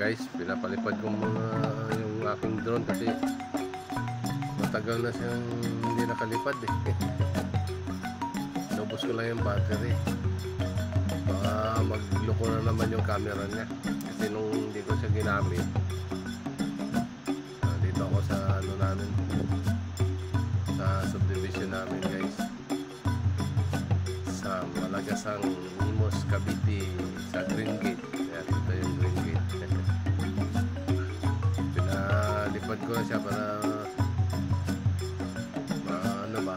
Guys, pinapalipad ko muna yung aking drone kasi matagal na siyang hindi nakalipad eh. Inubos ko lang yung battery. Baka magloko na naman yung camera niya kasi nung hindi ko siya ginamit, dito ako sa ano namin, sa subdivision namin guys, sa Malagasang Imus, Cavite, sa Green Gate. Kaya dito yung Green Gate. Pinalipad ko na siya para ano ba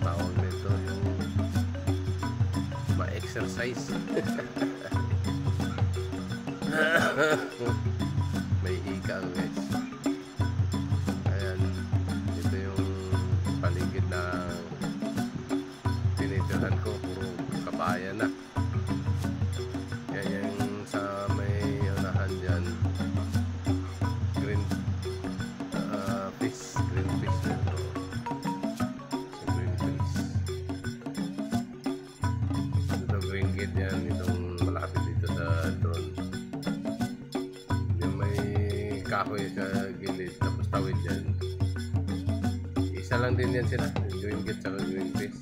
tawag nito, yung ma-exercise. May hika guys. Ayan, ito yung paligid na tinitirahan ko, puro kabayan na. Yan yung sa may unahan dyan, green fish, green fish nito. So, green fish. Ito green gate yan, itong malapit dito sa drone. Yung may kahoy sa gilid, tapos tawid dyan. Isa lang din yan sila, green gate sa green fish.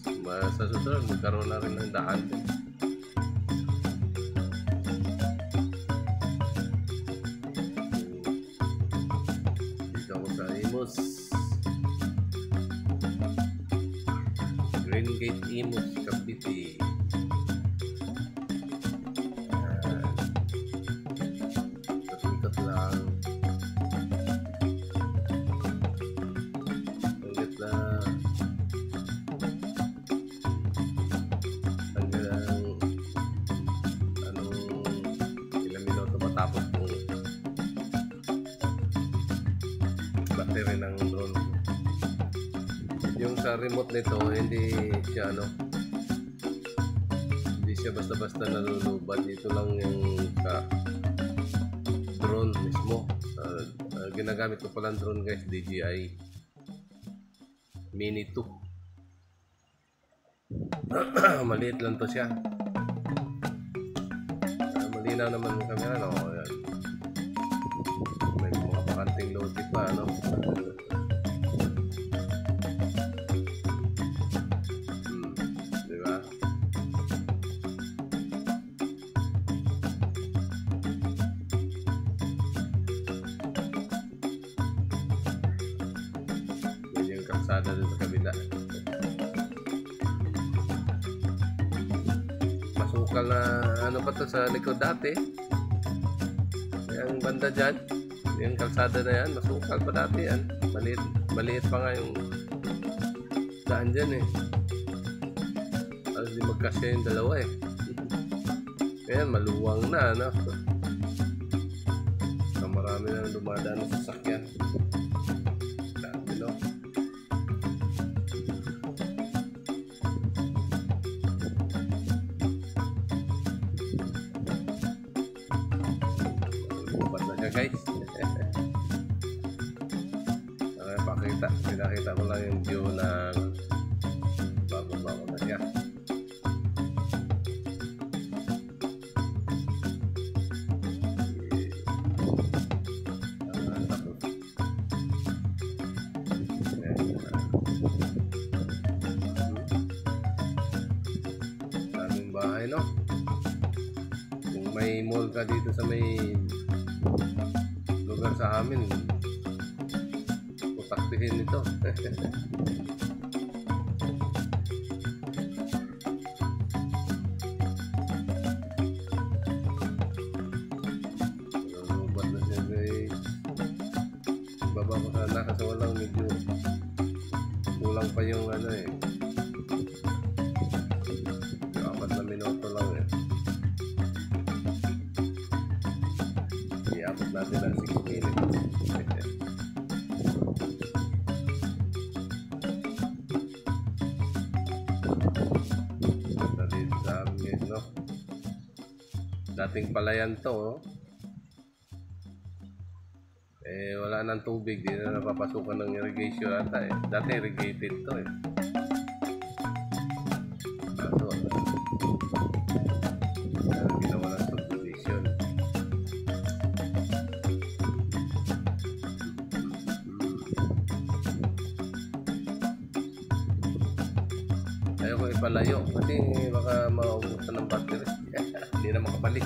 Sa susunod, magkaroon na rin ng daan din. Dito ako sa Imus, Green Gate, Imus, Cavite. Ikot lang. Ikot lang. Tapos yung battery ng drone. Yung sa remote nito, hindi siya hindi siya basta-basta nalulubat. Dito lang yung sa drone mismo. Ginagamit ko palang drone guys, DJI Mini 2. Maliit lang to siya. Malinaw naman yung camera, no? Ayan. May mga bakanting logic pa, no? Diba? Yan yung kalsada dun sa kabila. Masukal na ano pa to sa likod dati. Yung banda dyan, yung kalsada na yan, masukal pa dati yan. Maliit pa nga yung daan dyan eh. Alas di magkasya yung dalawa eh. Ayan, maluwang na, ano? So, marami na dumadaan ng sasakyan. Dami, no? Guys, pinakita ko lang yung view na bago-bago na siya. Daming bahay, no? Kung may mall ka dito sa may lugar sa amin, putaktihin ito. Lubat na siya guys. Baba ko sana kasi walang medyo kulang pa yung ano eh, 4 na minuto lang eh. I-upload natin ang 6 minutes. Dito sa amin, no? Dating palayan to, no? Eh, wala nang tubig. Di na napapasukan ng irrigation ata eh. Dati irrigated to eh. Kaso, ginawa ng subdivision. ipalayo. Kasi baka maubusan ng battery. Hindi na makabalik.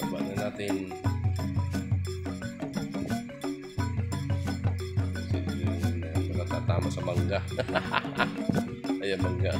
Baba na natin. Kasi nakatatama sa mangga. Ayan, mangga.